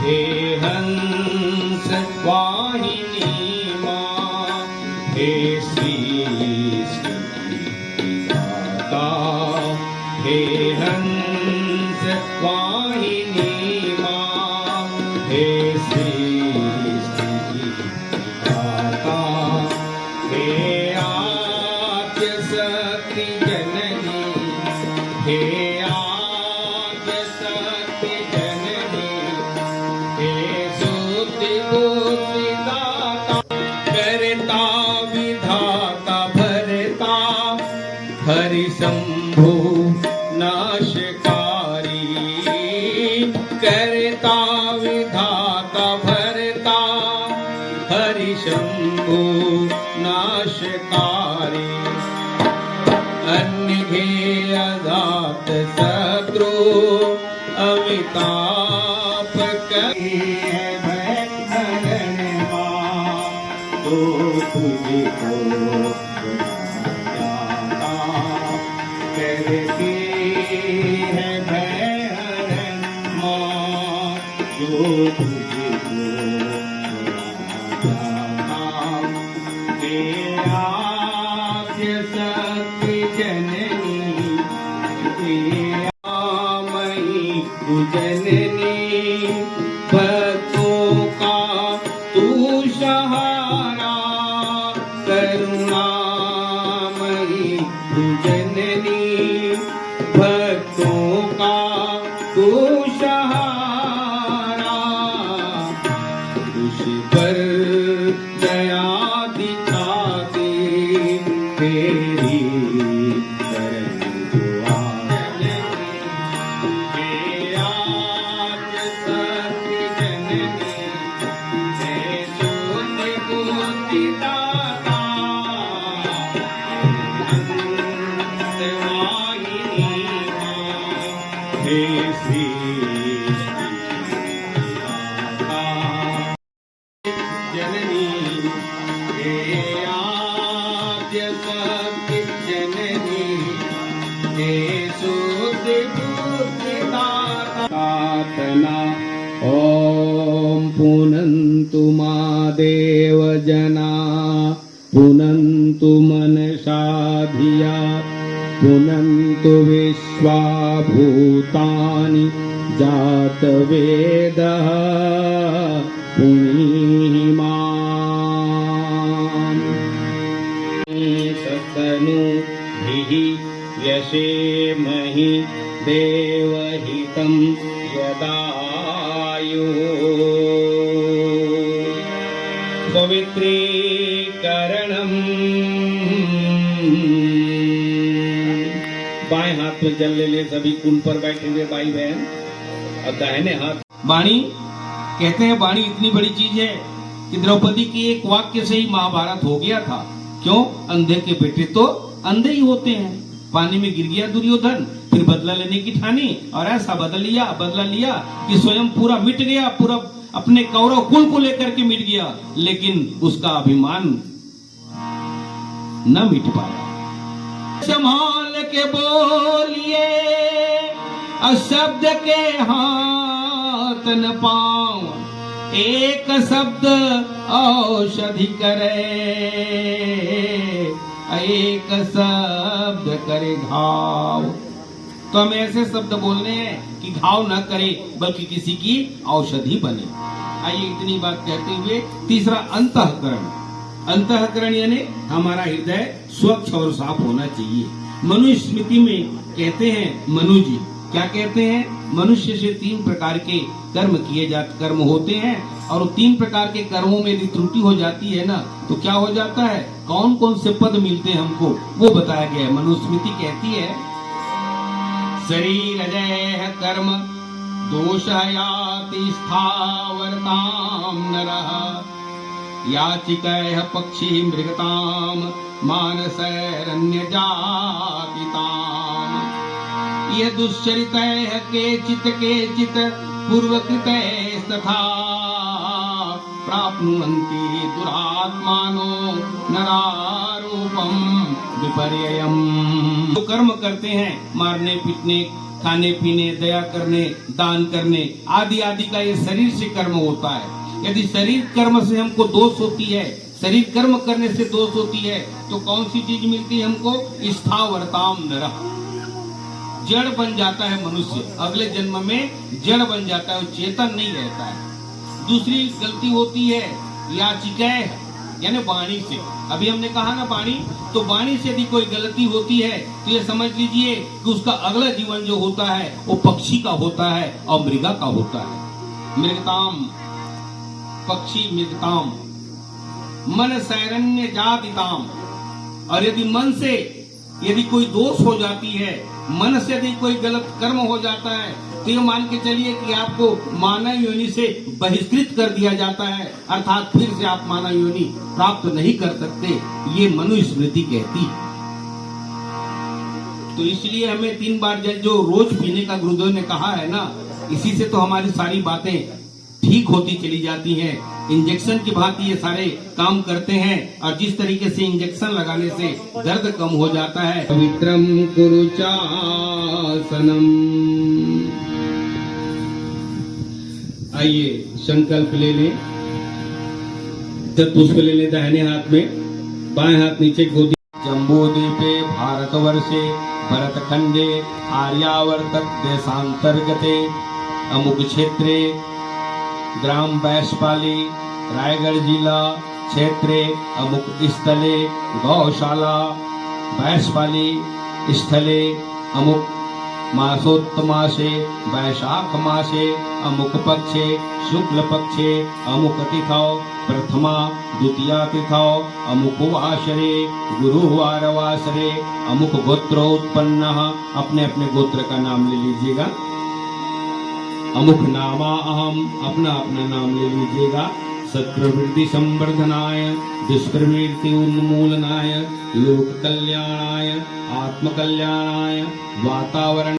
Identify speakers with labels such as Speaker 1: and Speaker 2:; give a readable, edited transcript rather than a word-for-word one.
Speaker 1: हे हंस वाहिनी माँ, हे सृष्टि दाता, हे हंस वाहिनी माँ, हे सृष्टि दाता, हे आद्य शक्ति जननी, हे आद्य शक्ति जननी, हे शुद्धि बुद्धि दाता, करता विधाता भरता, हरि शंभु नाशकारी, करता विधाता भरता, हरि शंभु नाशकारी, अन्य अजात शत्रु अमिताप तो तुझको जाता करती है भैरन माँ, जो तुझको जाता, हे आद्य शक्ति जननी, हे आमयी जननी, भक्तों का तू सहारा, करुणामयी जननी, भक्तों का तू सहारा, उस पर दया दिखाते तेरी शरण दुआ, हे आद्य शक्ति जननी, हे शुद्धि बुद्धि दाता, हंस वाहिनी माँ, हे सृष्टि दाता जननी, हे आद्य शक्ति जननी, हे शुद्धि बुद्धि दाता। ओम पुनन्तु मा देव जना, पुनन्तु मनसा धिया, पुनन्तु विश्वा भूतानि जात वेदः पुनीहिमाम्। सतनुभिः व्यशेमहि देवहितं यदायु, पवित्रीकरणम्। बाएं हाथ में जल ले ले सभी कुंड पर बैठे हुए भाई बहन, और दाहिने हाथ वाणी। कहते हैं वाणी इतनी बड़ी चीज है कि द्रौपदी के एक वाक्य से ही महाभारत हो गया था। क्यों? अंधे के बेटे तो अंधे ही होते हैं। पानी में गिर गया दुर्योधन, फिर बदला लेने की ठानी, और ऐसा बदला लिया कि स्वयं पूरा मिट गया, पूरा अपने कौरव कुल को लेकर के मिट गया, लेकिन उसका अभिमान न मिट पाया। संभाल के बोलिए, शब्द के हाथ न पाँव, एक शब्द औषधि करे, एक शब्द करे घाव। तो हमें ऐसे शब्द बोलने हैं कि घाव न करे बल्कि किसी की औषधि बने। आइए इतनी बात कहते हुए तीसरा अंतःकरण। अंतःकरण यानी हमारा हृदय स्वच्छ और साफ होना चाहिए। मनुस्मृति में कहते हैं मनु जी, क्या कहते हैं? मनुष्य से 3 प्रकार के कर्म होते हैं, और 3 प्रकार के कर्मों में यदि त्रुटि हो जाती है ना, तो क्या हो जाता है? कौन कौन से पद मिलते हैं हमको, वो बताया गया है। मनुस्मृति कहती है, शरीर अजय कर्म दोष याति स्थावरताम नरः, याचिकैः पक्षी मृगताम मानसैरण्य जातिताम। ये दुश्चरितैः केचित् पूर्वकृतैस्तथा प्राप्नुवन्ति दुरात्मानो नरारूपम विपर्ययम्। जो कर्म करते हैं, मारने पीटने खाने पीने, दया करने, दान करने आदि आदि का ये शरीर से कर्म होता है। यदि शरीर कर्म से हमको दोष होती है, शरीर कर्म करने से दोष होती है, तो कौन सी चीज मिलती है हमको? स्थावरताम नरः, जड़ बन जाता है मनुष्य, अगले जन्म में जड़ बन जाता है, चेतन नहीं रहता है। दूसरी गलती होती है याचिकाएं, यानी वाणी से। अभी हमने कहा ना वाणी, तो वाणी से यदि कोई गलती होती है तो ये समझ लीजिए कि उसका अगला जीवन जो होता है वो पक्षी का होता है और मृगा का होता है। मृगताम, पक्षी मृगताम, मन सैरण्य जातिताम। और यदि मन से यदि कोई दोष हो जाती है, मन से यदि कोई गलत कर्म हो जाता है, तो ये मान के चलिए कि आपको मानव योनि से बहिष्कृत कर दिया जाता है, अर्थात फिर से आप मानव योनि प्राप्त नहीं कर सकते। ये मनुस्मृति कहती है। तो इसलिए हमें 3 बार जल जो रोज पीने का गुरुदेव ने कहा है ना, इसी से तो हमारी सारी बातें ठीक होती चली जाती हैं। इंजेक्शन की भांति ये सारे काम करते हैं, और जिस तरीके से इंजेक्शन लगाने से दर्द कम हो जाता है। पवित्रम कुरुचासनम। आइए संकल्प ले लें, तत्पुष्प ले लें दाहिने हाथ में, बाएं हाथ नीचे गोदी। जम्बूद्वीपे भारतवर्षे भरतखंडे आर्यावर्तक देशांतर्गते अमुक क्षेत्रे ग्राम वैशपाली रायगढ़ जिला क्षेत्रे अमुक स्थले गौशाला वैशपाली स्थले अमुक मासोत्तमासे वैशाख मासे अमुक पक्षे शुक्ल पक्षे अमुक तिथौ प्रथमा द्वितीया तिथौ अमुक वासरे गुरुवार वासरे अमुक गोत्रोत्पन्नः। अपने अपने गोत्र का नाम ले लीजिएगा। अमुक नामा अहम, अपना अपना नाम ले लीजिएगा। सत्प्रवृत्ति संवर्धनाय, दुष्प्रवृत्ति उन्मूलनाय, लोक कल्याणाय, आत्म कल्याणाय, वातावरण